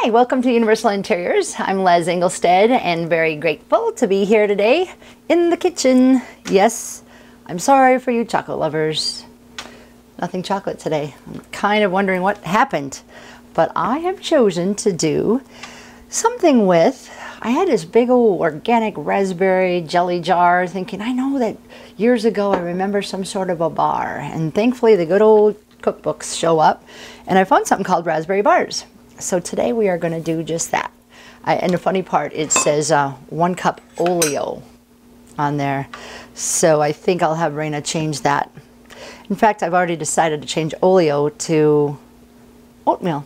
Hi, welcome to Universal Interiors. I'm Lez Engelstad and very grateful to be here today in the kitchen. Yes, I'm sorry for you chocolate lovers. Nothing chocolate today. I'm kind of wondering what happened, but I have chosen to do something with, I had this big old organic raspberry jelly jar thinking, I know that years ago I remember some sort of a bar, and thankfully the good old cookbooks show up and I found something called raspberry bars. So today we are going to do just that. And the funny part, it says 1 cup oleo on there. So I think I'll have Rayna change that. In fact, I've already decided to change oleo to oatmeal,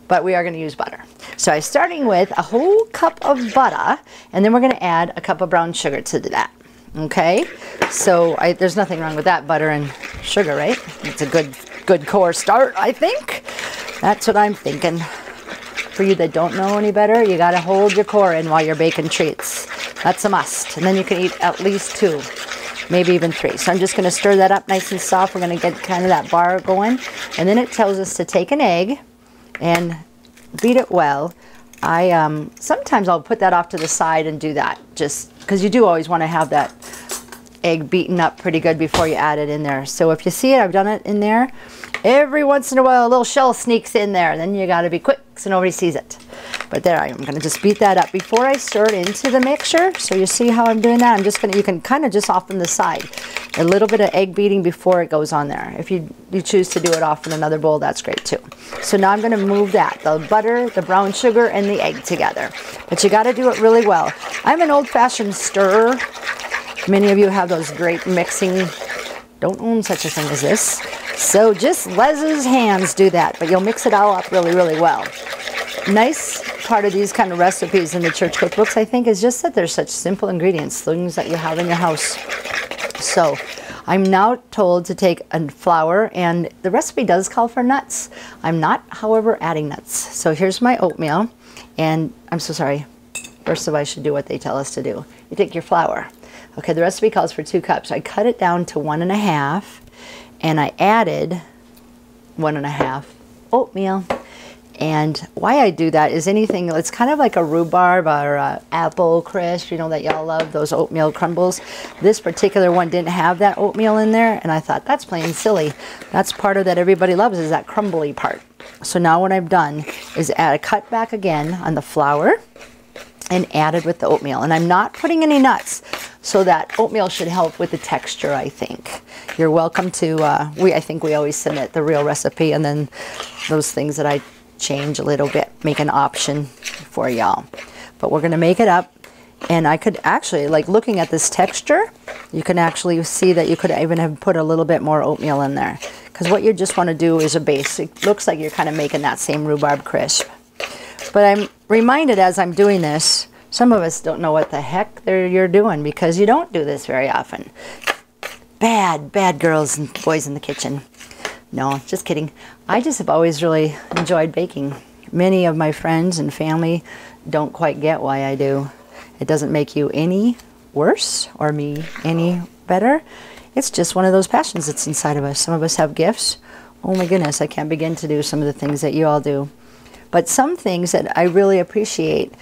but we are going to use butter. So I'm starting with a whole cup of butter, and then we're going to add a cup of brown sugar to that. Okay, so there's nothing wrong with that, butter and sugar, right? It's a good core start, I think. That's what I'm thinking. For you that don't know any better, you got to hold your core in while you're baking treats. That's a must. And then you can eat at least 2, maybe even 3. So I'm just going to stir that up nice and soft. We're going to get kind of that bar going. And then it tells us to take an egg and beat it well. Sometimes I'll put that off to the side and do that, just because you do always want to have that egg beaten up pretty good before you add it in there. So if you see it, I've done it in there. Every once in a while a little shell sneaks in there, then you got to be quick so nobody sees it. But there I am. I'm going to just beat that up before I stir it into the mixture. So you see how I'm doing that? I'm just going to, you can kind of just off on the side. A little bit of egg beating before it goes on there. If you choose to do it off in another bowl, that's great too. So now I'm going to move that, the butter, the brown sugar, and the egg together. But you got to do it really well. I'm an old-fashioned stirrer. Many of you have those great mixing, don't own such a thing as this. So just Lez's hands do that, but you'll mix it all up really, really well. Nice part of these kind of recipes in the church cookbooks, I think, is just that they're such simple ingredients, things that you have in your house. So I'm now told to take a flour, and the recipe does call for nuts. I'm not, however, adding nuts. So here's my oatmeal, and I'm so sorry. First of all, I should do what they tell us to do. You take your flour. Okay, the recipe calls for 2 cups. I cut it down to 1.5, and I added 1.5 oatmeal. And why I do that is anything, it's kind of like a rhubarb or a apple crisp, you know, that y'all love, those oatmeal crumbles. This particular one didn't have that oatmeal in there, and I thought, that's plain silly. That's part of that everybody loves, is that crumbly part. So now what I've done is add a cut back again on the flour and added with the oatmeal. And I'm not putting any nuts, so that oatmeal should help with the texture, I think. You're welcome to, I think we always submit the real recipe, and then those things that I change a little bit, make an option for y'all. But we're gonna make it up, and I could actually, like looking at this texture, you can actually see that you could even have put a little bit more oatmeal in there. Because what you just wanna do is a base. It looks like you're kind of making that same rhubarb crisp. But I'm reminded as I'm doing this, some of us don't know what the heck you're doing, because you don't do this very often. Bad girls and boys in the kitchen. No, just kidding. I just have always really enjoyed baking. Many of my friends and family don't quite get why I do. It doesn't make you any worse or me any better. It's just one of those passions that's inside of us. Some of us have gifts. Oh my goodness, I can't begin to do some of the things that you all do. But some things that I really appreciate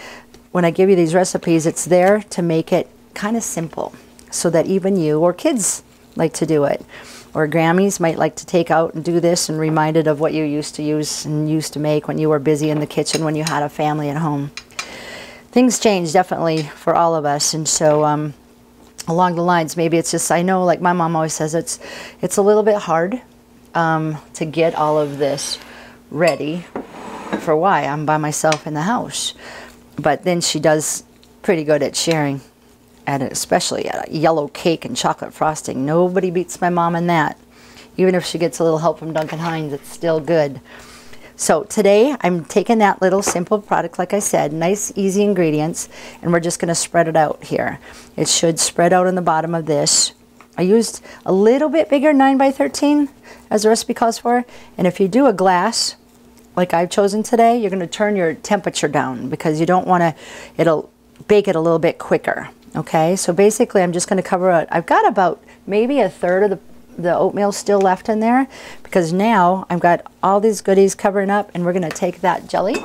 when I give you these recipes, it's there to make it kind of simple so that even you or kids like to do it. Or Grammys might like to take out and do this and reminded of what you used to use and used to make when you were busy in the kitchen when you had a family at home. Things change definitely for all of us, and so along the lines, maybe it's just, I know like my mom always says, it's a little bit hard to get all of this ready for why I'm by myself in the house. But then she does pretty good at sharing. And especially at a yellow cake and chocolate frosting. Nobody beats my mom in that. Even if she gets a little help from Duncan Hines, it's still good. So today I'm taking that little simple product, like I said, nice easy ingredients, and we're just going to spread it out here. It should spread out on the bottom of this. I used a little bit bigger 9 by 13 as the recipe calls for. And if you do a glass like I've chosen today, you're going to turn your temperature down because you don't want to, it'll bake it a little bit quicker. Okay, so basically I'm just going to cover it. I've got about maybe 1/3 of the oatmeal still left in there, because now I've got all these goodies covering up, and we're going to take that jelly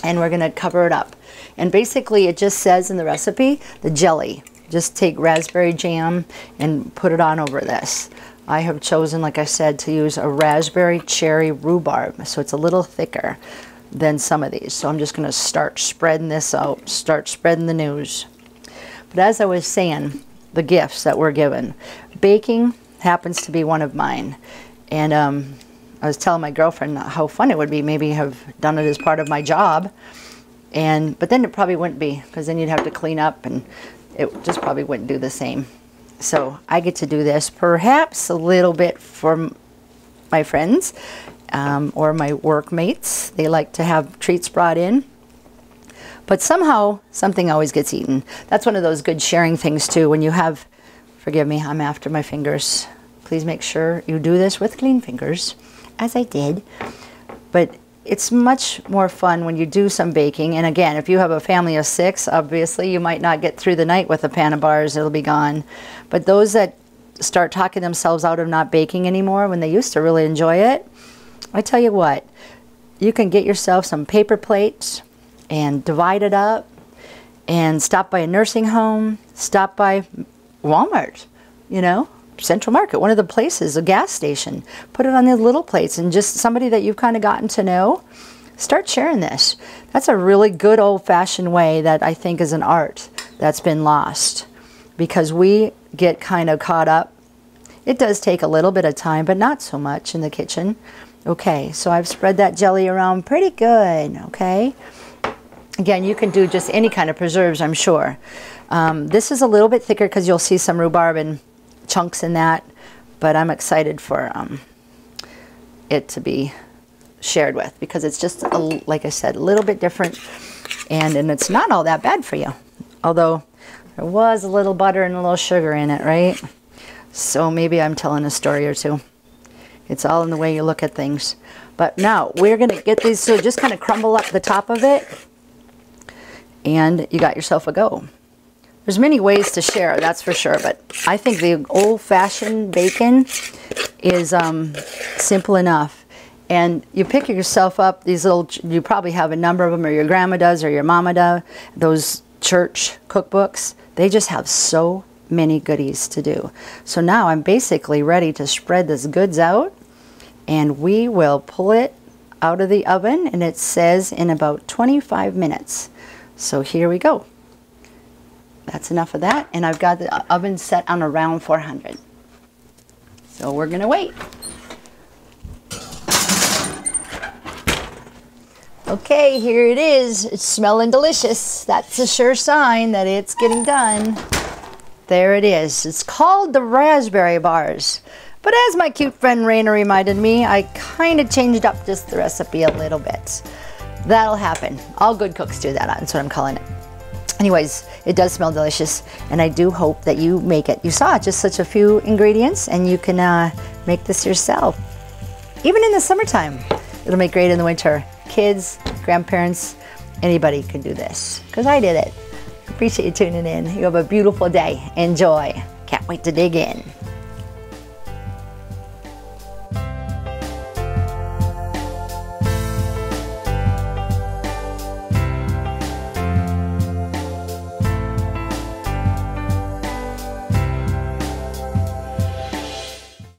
and we're gonna cover it up. And basically it just says in the recipe, the jelly. Just take raspberry jam and put it on over this. I have chosen, like I said, to use a raspberry cherry rhubarb, so it's a little thicker than some of these. So I'm just gonna start spreading this out, start spreading the news. But as I was saying, the gifts that we're given, baking happens to be one of mine. And I was telling my girlfriend how fun it would be, maybe have done it as part of my job. But then it probably wouldn't be, because then you'd have to clean up and it just probably wouldn't do the same. So I get to do this perhaps a little bit for my friends or my workmates. They like to have treats brought in. But somehow something always gets eaten. That's one of those good sharing things too. When you have, forgive me, I'm after my fingers. Please make sure you do this with clean fingers, as I did. But it's much more fun when you do some baking. And again, if you have a family of 6, obviously you might not get through the night with a pan of bars, it'll be gone. But those that start talking themselves out of not baking anymore when they used to really enjoy it, I tell you what, you can get yourself some paper plates and divide it up and stop by a nursing home, stop by Walmart, you know, Central Market, one of the places, a gas station. Put it on these little plates, and just somebody that you've kind of gotten to know, start sharing this. That's a really good old-fashioned way that I think is an art that's been lost, because we get kind of caught up. It does take a little bit of time, but not so much in the kitchen. Okay, so I've spread that jelly around pretty good, okay? Again, you can do just any kind of preserves, I'm sure. This is a little bit thicker because you'll see some rhubarb and chunks in that, but I'm excited for it to be shared with, because it's just, like I said, a little bit different, and it's not all that bad for you. Although there was a little butter and a little sugar in it, right? So maybe I'm telling a story or two. It's all in the way you look at things. But now we're going to get these, so just kind of crumble up the top of it, and you got yourself a go. There's many ways to share, that's for sure, but I think the old-fashioned bacon is simple enough. And you pick yourself up these little, you probably have a number of them, or your grandma does, or your mama does, those church cookbooks. They just have so many goodies to do. So now I'm basically ready to spread this goods out, and we will pull it out of the oven, and it says in about 25 minutes. So here we go. That's enough of that, and I've got the oven set on around 400. So we're gonna wait. Okay, here it is. It's smelling delicious. That's a sure sign that it's getting done. There it is. It's called the raspberry bars. But as my cute friend Rayna reminded me, I kind of changed up just the recipe a little bit. That'll happen. All good cooks do that. That's what I'm calling it. Anyways, it does smell delicious, and I do hope that you make it. You saw just such a few ingredients, and you can make this yourself. Even in the summertime, it'll make great in the winter. Kids, grandparents, anybody can do this, because I did it. Appreciate you tuning in. You have a beautiful day. Enjoy. Can't wait to dig in.